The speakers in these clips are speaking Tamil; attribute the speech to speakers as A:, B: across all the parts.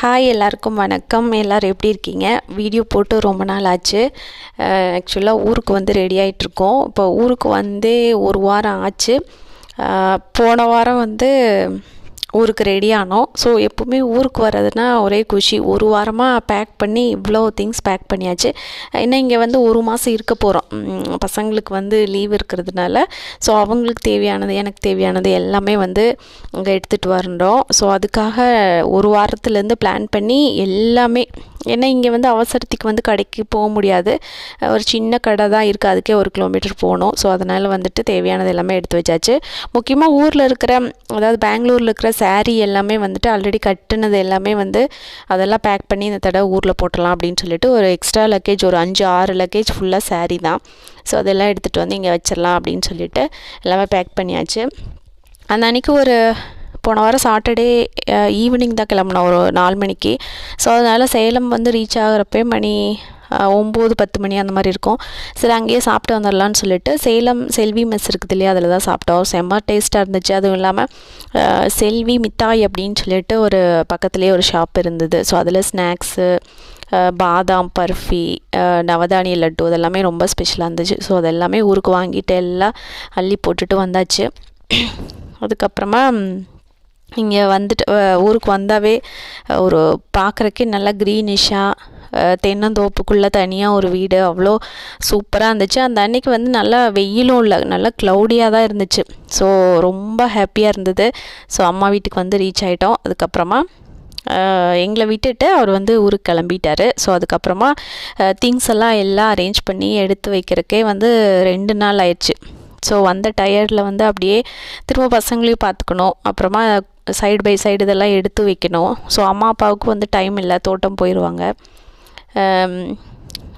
A: ஹாய் எல்லாருக்கும் வணக்கம். எல்லோரும் எப்படி இருக்கீங்க? வீடியோ போட்டு ரொம்ப நாள் ஆச்சு. ஆக்சுவலாக ஊருக்கு வந்து ரெடி ஆகிட்ருக்கோம். இப்போ ஊருக்கு வந்து ஒரு வாரம் ஆச்சு. போன வாரம் வந்து ஊருக்கு ரெடி ஆனோம். ஸோ எப்போவுமே ஊருக்கு வர்றதுனா ஒரே குஷி. ஒரு வாரமாக பேக் பண்ணி இவ்வளோ திங்ஸ் பேக் பண்ணியாச்சு. இன்னும் இங்கே வந்து ஒரு மாதம் இருக்க போகிறோம். பசங்களுக்கு வந்து லீவ் இருக்கிறதுனால ஸோ அவங்களுக்கு தேவையானது எனக்கு தேவையானது எல்லாமே வந்து இங்கே எடுத்துகிட்டு வரணும். ஸோ அதுக்காக ஒரு வாரத்துலேருந்து பிளான் பண்ணி எல்லாமே, ஏன்னா இங்கே வந்து அவசரத்துக்கு வந்து கடைக்கு போக முடியாது. ஒரு சின்ன கடை தான் இருக்குது, அதுக்கே 1 கிலோமீட்டர் போகணும். ஸோ அதனால் வந்துட்டு தேவையானது எல்லாமே எடுத்து வச்சாச்சு. முக்கியமாக ஊரில் இருக்கிற, அதாவது பெங்களூரில் இருக்கிற சாரீ எல்லாமே வந்துட்டு ஆல்ரெடி கட்டுனது எல்லாமே வந்து அதெல்லாம் பேக் பண்ணி இந்த தடவை ஊரில் போட்டலாம் அப்படின்னு சொல்லிட்டு ஒரு எக்ஸ்ட்ரா லக்கேஜ், ஒரு 5-6 லக்கேஜ் ஃபுல்லாக சாரீ தான். ஸோ அதெல்லாம் எடுத்துகிட்டு வந்து இங்கே வச்சிடலாம் அப்படின்னு சொல்லிட்டு எல்லாமே பேக் பண்ணியாச்சு. அந்த அன்றைக்கி போன வாரம் சாட்டர்டே ஈவினிங் தான் கிளம்புனோம், ஒரு 4 மணிக்கு. ஸோ அதனால் சேலம் வந்து ரீச் ஆகிறப்பே மணி 9-10 மணி அந்த மாதிரி இருக்கும். சரி அங்கேயே சாப்பிட்டு வந்துடலான்னு சொல்லிட்டு சேலம் செல்வி மெஸ் இருக்குது இல்லையா, அதில் தான் சாப்பிட்டோம். செம்ம டேஸ்ட்டாக இருந்துச்சு. அதுவும் இல்லாமல் செல்வி மிட்டாய் அப்படின்னு சொல்லிட்டு ஒரு பக்கத்துலேயே ஒரு ஷாப் இருந்தது. ஸோ அதில் ஸ்நாக்ஸு, பாதாம் பர்ஃபி, நவதானிய லட்டு அதெல்லாமே ரொம்ப ஸ்பெஷலாக இருந்துச்சு. ஸோ அதெல்லாமே ஊருக்கு வாங்கிட்டு எல்லாம் அள்ளி போட்டுட்டு வந்தாச்சு. அதுக்கப்புறமா இங்கே வந்துட்டு ஊருக்கு வந்தாவே ஒரு பார்க்குறக்கே நல்லா க்ரீனிஷாக தென்னந்தோப்புக்குள்ளே தனியாக ஒரு வீடு, அவ்வளோ சூப்பராக இருந்துச்சு. அந்த அன்றைக்கி வந்து நல்லா வெயிலும் இல்லை, நல்லா க்ளவுடியாக தான் இருந்துச்சு. ஸோ ரொம்ப ஹாப்பியாக இருந்தது. ஸோ அம்மா வீட்டுக்கு வந்து ரீச் ஆகிட்டோம். அதுக்கப்புறமா எங்களை விட்டுட்டு அவர் வந்து ஊருக்கு கிளம்பிட்டார். ஸோ அதுக்கப்புறமா திங்ஸ் எல்லாம் அரேஞ்ச் பண்ணி எடுத்து வைக்கிறக்கே வந்து 2 நாள் ஆயிடுச்சு. ஸோ வந்த டயர்டில் வந்து அப்படியே திரும்ப பசங்களையும் பார்த்துக்கணும், அப்புறமா சைடு பை சைடு இதெல்லாம் எடுத்து வைக்கணும். ஸோ அம்மா அப்பாவுக்கு வந்து டைம் இல்லை, தோட்டம் போயிடுவாங்க.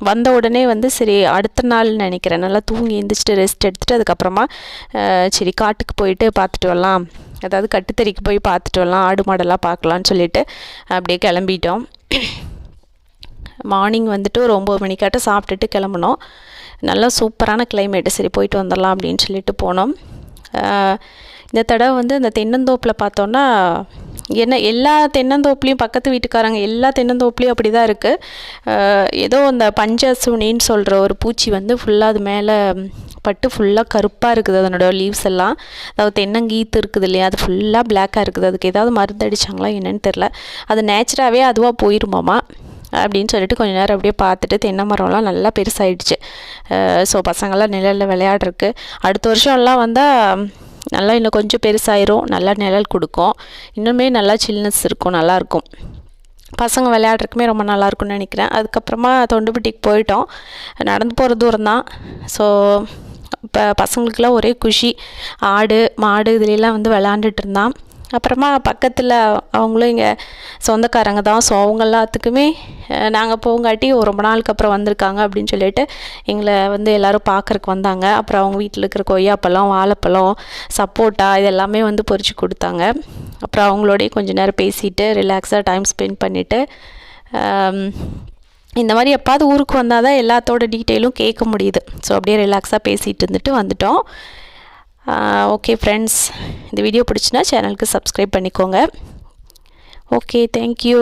A: வந்த உடனே வந்து சரி அடுத்த நாள் நினைக்கிறேன் நல்லா தூங்கி எழுந்திரிச்சிட்டு ரெஸ்ட் எடுத்துகிட்டு அதுக்கப்புறமா சரி காட்டுக்கு போயிட்டு பார்த்துட்டு வரலாம், அதாவது கட்டுத்தறிக்கு போய் பார்த்துட்டு வரலாம், ஆடு மாடெல்லாம் பார்க்கலான்னு சொல்லிட்டு அப்படியே கிளம்பிட்டோம். மார்னிங் வந்துட்டு ஒரு 9 மணிக்காட்ட சாப்பிட்டுட்டு கிளம்புனோம். நல்லா சூப்பரான கிளைமேட்டு, சரி போயிட்டு வந்துடலாம் அப்படின்னு சொல்லிட்டு போனோம். இந்த தடவை வந்து இந்த தென்னந்தோப்பில் பார்த்தோன்னா, என்ன எல்லா தென்னந்தோப்புலேயும் பக்கத்து வீட்டுக்காரங்க எல்லா தென்னந்தோப்புலேயும் அப்படி தான் இருக்குது. ஏதோ அந்த பஞ்சசுனின்னு சொல்கிற ஒரு பூச்சி வந்து ஃபுல்லாக அது மேலே பட்டு ஃபுல்லாக கருப்பாக இருக்குது. அதனோட லீவ்ஸ் எல்லாம், அதாவது தென்னங்கீத்து இருக்குது இல்லையா, அது ஃபுல்லாக பிளாக்காக இருக்குது. அதுக்கு ஏதாவது மருந்து அடித்தாங்களா என்னன்னு தெரில. அது நேச்சுராகவே அதுவாக போயிருமாமா அப்படின்னு சொல்லிட்டு கொஞ்சம் நேரம் அப்படியே பார்த்துட்டு தென்னை மரம்லாம் நல்லா பெருசாகிடுச்சு. ஸோ பசங்கள்லாம் நிழலில் விளையாடுறதுக்கு, அடுத்த வருஷம் எல்லாம் வந்தால் நல்லா இன்னும் கொஞ்சம் பெருசாயிரும், நல்லா நிழல் கொடுக்கும், இன்னுமே நல்லா சில்னஸ் இருக்கும், நல்லாயிருக்கும். பசங்க விளையாடுறதுக்குமே ரொம்ப நல்லாயிருக்கும்னு நினைக்கிறேன். அதுக்கப்புறமா தொண்டுப்பட்டிக்கு போயிட்டோம். நடந்து போகிற தூரம் தான். ஸோ இப்போ பசங்களுக்கெல்லாம் ஒரே குஷி, ஆடு மாடு இதுலாம் வந்து விளையாண்டுட்டு இருந்தான். அப்புறமா பக்கத்தில் அவங்களும் இங்கே சொந்தக்காரங்க தான். ஸோ அவங்க எல்லாத்துக்குமே நாங்கள் போங்காட்டி ரொம்ப நாளுக்கு அப்புறம் வந்திருக்காங்க அப்படின்னு சொல்லிட்டு எங்களை வந்து எல்லோரும் பார்க்குறக்கு வந்தாங்க. அப்புறம் அவங்க வீட்டில் இருக்கிற கொய்யாப்பழம், வாழைப்பழம், சப்போட்டா இது எல்லாமே வந்து பொரித்து கொடுத்தாங்க. அப்புறம் அவங்களோடய கொஞ்சம் நேரம் பேசிவிட்டு ரிலாக்ஸாக டைம் ஸ்பெண்ட் பண்ணிவிட்டு, இந்த மாதிரி எப்பாவது ஊருக்கு வந்தால் தான் எல்லாத்தோட டீட்டெயிலும் கேட்க முடியுது. ஸோ அப்படியே ரிலாக்ஸாக பேசிகிட்டு இருந்துட்டு வந்துட்டோம். ஓகே ஃப்ரெண்ட்ஸ், இந்த வீடியோ பிடிச்சினா சேனலுக்கு சப்ஸ்கிரைப் பண்ணிக்கோங்க. Okay, thank you.